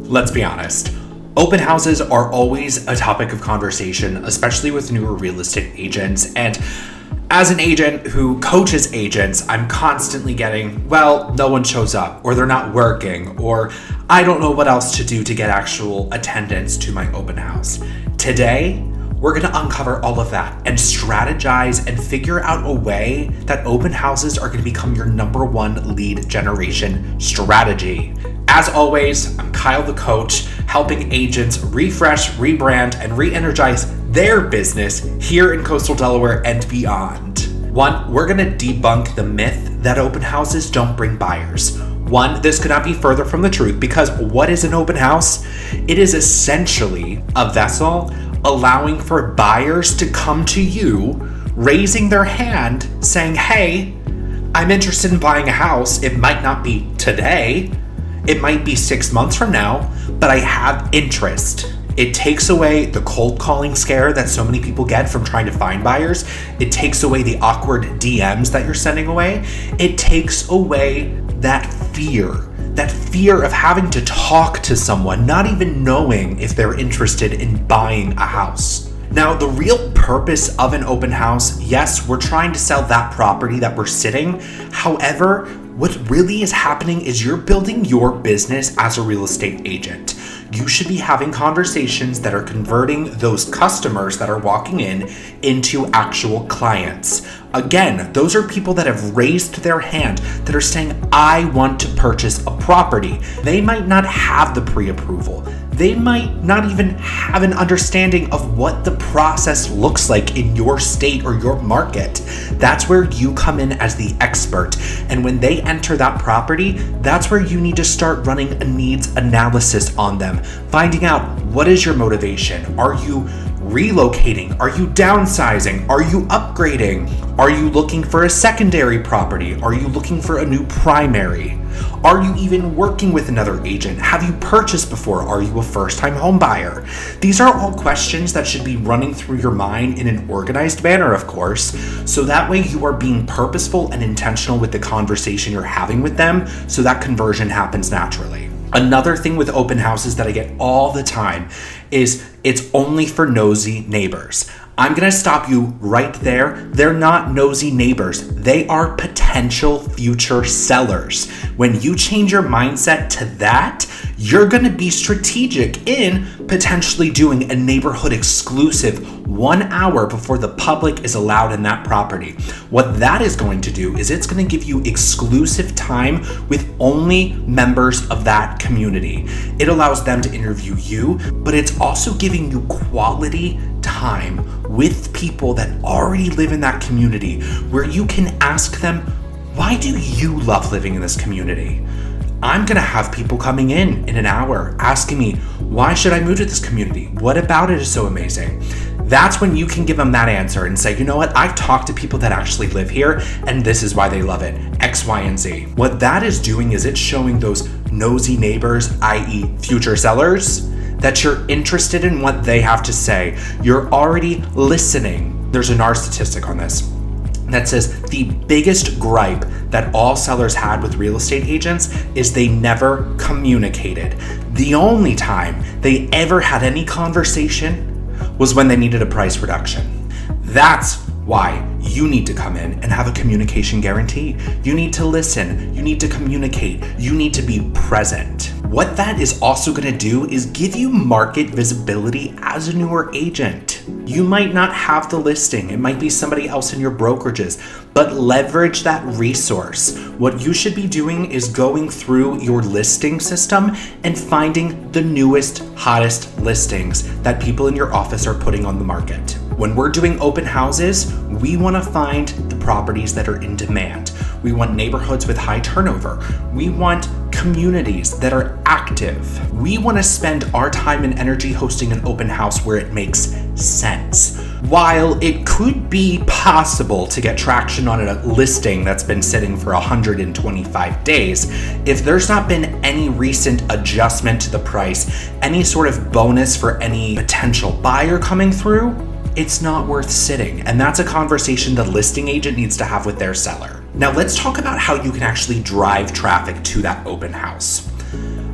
Let's be honest. Open houses are always a topic of conversation, especially with newer real estate agents. And as an agent who coaches agents, I'm constantly getting, well, no one shows up, or they're not working, or I don't know what else to do to get actual attendance to my open house. Today, we're going to uncover all of that and strategize and figure out a way that open houses are going to become your number one lead generation strategy. As always, I'm Kyle the coach, helping agents refresh, rebrand, and re-energize their business here in coastal Delaware and beyond. One, we're going to debunk the myth that open houses don't bring buyers. One, this could not be further from the truth, because what is an open house? It is essentially a vessel allowing for buyers to come to you, raising their hand, saying, hey, I'm interested in buying a house. It might not be today. It might be 6 months from now, but I have interest. It takes away the cold calling scare that so many people get from trying to find buyers. It takes away the awkward DMs that you're sending away. It takes away that fear of having to talk to someone, not even knowing if they're interested in buying a house. Now, the real purpose of an open house, yes, we're trying to sell that property that we're sitting. However, what really is happening is you're building your business as a real estate agent. You should be having conversations that are converting those customers that are walking in into actual clients. Again, those are people that have raised their hand, that are saying, I want to purchase a property. They might not have the pre-approval. They might not even have an understanding of what the process looks like in your state or your market. That's where you come in as the expert. And when they enter that property, that's where you need to start running a needs analysis on them, finding out what is your motivation. Are you relocating? Are you downsizing? Are you upgrading? Are you looking for a secondary property? Are you looking for a new primary? Are you even working with another agent? Have you purchased before? Are you a first-time home buyer? These are all questions that should be running through your mind in an organized manner, of course, so that way you are being purposeful and intentional with the conversation you're having with them, so that conversion happens naturally. Another thing with open houses that I get all the time is it's only for nosy neighbors. I'm going to stop you right there. They're not nosy neighbors. They are potential future sellers. When you change your mindset to that, you're going to be strategic in potentially doing a neighborhood exclusive 1 hour before the public is allowed in that property. What that is going to do is it's going to give you exclusive time with only members of that community. It allows them to interview you, but it's also giving you quality time with people that already live in that community, where you can ask them, why do you love living in this community? I'm going to have people coming in an hour asking me, why should I move to this community? What about it is so amazing? That's when you can give them that answer and say, you know what? I've talked to people that actually live here, and this is why they love it, X, Y, and Z. What that is doing is it's showing those nosy neighbors, i.e. future sellers, that you're interested in what they have to say. You're already listening. There's an R statistic on this that says the biggest gripe that all sellers had with real estate agents is they never communicated. The only time they ever had any conversation was when they needed a price reduction. That's why you need to come in and have a communication guarantee. You need to listen. You need to communicate. You need to be present. What that is also going to do is give you market visibility as a newer agent. You might not have the listing. It might be somebody else in your brokerages, but leverage that resource. What you should be doing is going through your listing system and finding the newest, hottest listings that people in your office are putting on the market. When we're doing open houses, we want to find the properties that are in demand. We want neighborhoods with high turnover. We want communities that are active. We want to spend our time and energy hosting an open house where it makes sense. While it could be possible to get traction on a listing that's been sitting for 125 days, if there's not been any recent adjustment to the price, any sort of bonus for any potential buyer coming through, it's not worth sitting. And that's a conversation the listing agent needs to have with their seller. Now let's talk about how you can actually drive traffic to that open house.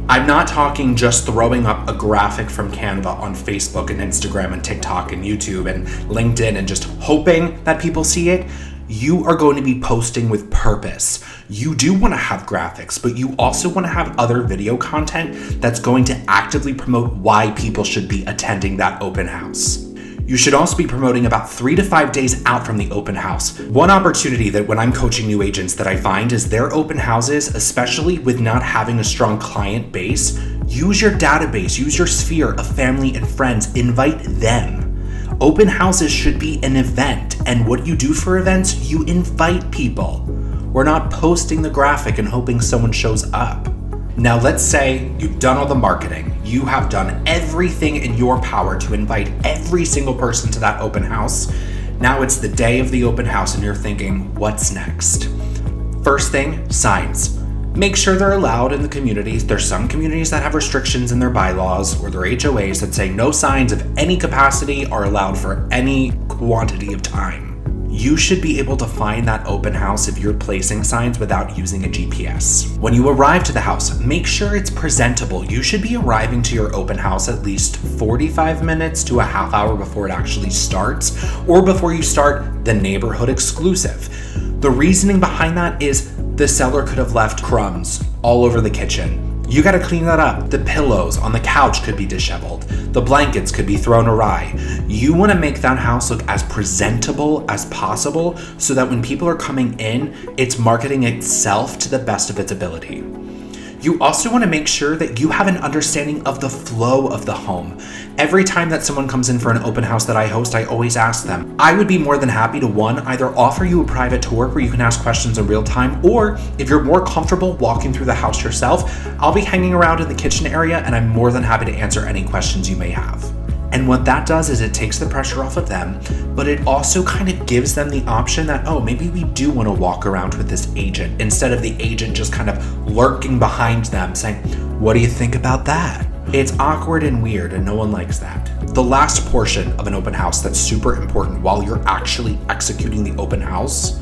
I'm not talking just throwing up a graphic from Canva on Facebook and Instagram and TikTok and YouTube and LinkedIn and just hoping that people see it. You are going to be posting with purpose. You do want to have graphics, but you also want to have other video content that's going to actively promote why people should be attending that open house. You should also be promoting about 3 to 5 days out from the open house. One opportunity that when I'm coaching new agents that I find is their open houses, especially with not having a strong client base, use your database, use your sphere of family and friends, invite them. Open houses should be an event, and what you do for events, you invite people. We're not posting the graphic and hoping someone shows up. Now let's say you've done all the marketing, you have done everything in your power to invite every single person to that open house. Now it's the day of the open house and you're thinking, what's next? First thing, signs. Make sure they're allowed in the communities. There's some communities that have restrictions in their bylaws or their HOAs that say no signs of any capacity are allowed for any quantity of time. You should be able to find that open house if you're placing signs without using a GPS. When you arrive to the house, make sure it's presentable. You should be arriving to your open house at least 45 minutes to a half hour before it actually starts, or before you start the neighborhood exclusive. The reasoning behind that is the seller could have left crumbs all over the kitchen. You gotta clean that up. The pillows on the couch could be disheveled. The blankets could be thrown awry. You wanna make that house look as presentable as possible so that when people are coming in, it's marketing itself to the best of its ability. You also want to make sure that you have an understanding of the flow of the home. Every time that someone comes in for an open house that I host, I always ask them. I would be more than happy to, one, either offer you a private tour where you can ask questions in real time, or if you're more comfortable walking through the house yourself, I'll be hanging around in the kitchen area and I'm more than happy to answer any questions you may have. And what that does is it takes the pressure off of them, but it also kind of gives them the option that, oh, maybe we do want to walk around with this agent, instead of the agent just kind of lurking behind them saying, what do you think about that? It's awkward and weird and no one likes that. The last portion of an open house that's super important while you're actually executing the open house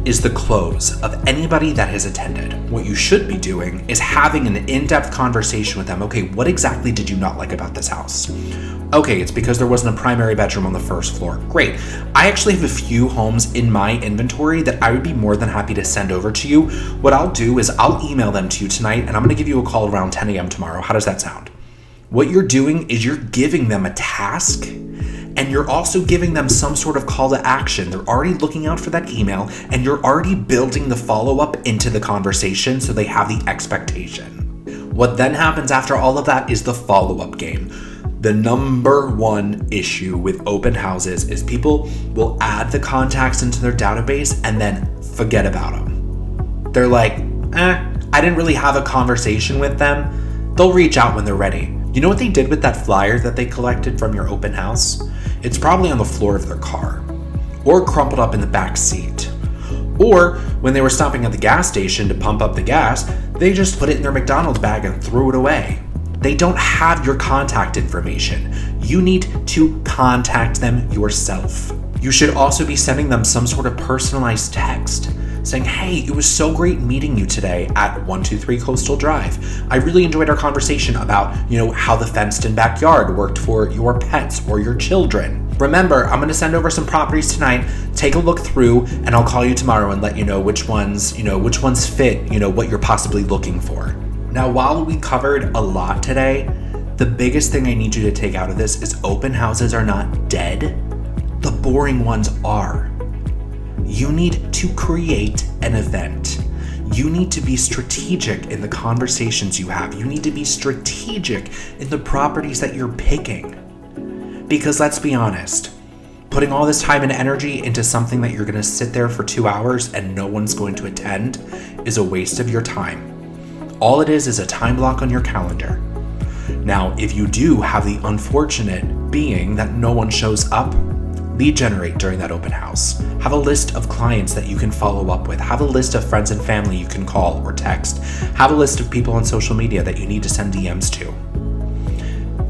is the close of anybody that has attended. What you should be doing is having an in-depth conversation with them. Okay, what exactly did you not like about this house? Okay, it's because there wasn't a primary bedroom on the first floor. Great. I actually have a few homes in my inventory that I would be more than happy to send over to you. What I'll do is I'll email them to you tonight and I'm gonna give you a call around 10 a.m. tomorrow. How does that sound? What you're doing is you're giving them a task and you're also giving them some sort of call to action. They're already looking out for that email and you're already building the follow-up into the conversation so they have the expectation. What then happens after all of that is the follow-up game. The number one issue with open houses is people will add the contacts into their database and then forget about them. They're like, I didn't really have a conversation with them. They'll reach out when they're ready. You know what they did with that flyer that they collected from your open house? It's probably on the floor of their car, or crumpled up in the back seat. Or when they were stopping at the gas station to pump up the gas, they just put it in their McDonald's bag and threw it away. They don't have your contact information. You need to contact them yourself. You should also be sending them some sort of personalized text saying, hey, it was so great meeting you today at 123 Coastal Drive. I really enjoyed our conversation about, how the fenced-in backyard worked for your pets or your children. Remember, I'm gonna send over some properties tonight. Take a look through and I'll call you tomorrow and let you know which ones fit, what you're possibly looking for. Now, while we covered a lot today, the biggest thing I need you to take out of this is open houses are not dead. The boring ones are. You need to create an event. You need to be strategic in the conversations you have. You need to be strategic in the properties that you're picking. Because let's be honest, putting all this time and energy into something that you're going to sit there for 2 hours and no one's going to attend is a waste of your time. All it is a time block on your calendar. Now, if you do have the unfortunate being that no one shows up, lead generate during that open house. Have a list of clients that you can follow up with. Have a list of friends and family you can call or text. Have a list of people on social media that you need to send DMs to.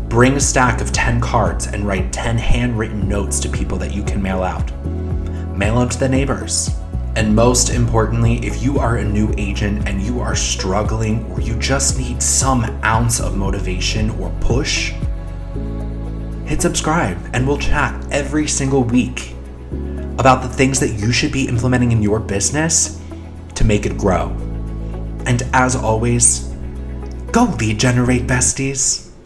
Bring a stack of 10 cards and write 10 handwritten notes to people that you can mail out. Mail them to the neighbors. And most importantly, if you are a new agent and you are struggling or you just need some ounce of motivation or push, hit subscribe and we'll chat every single week about the things that you should be implementing in your business to make it grow. And as always, go lead generate, besties.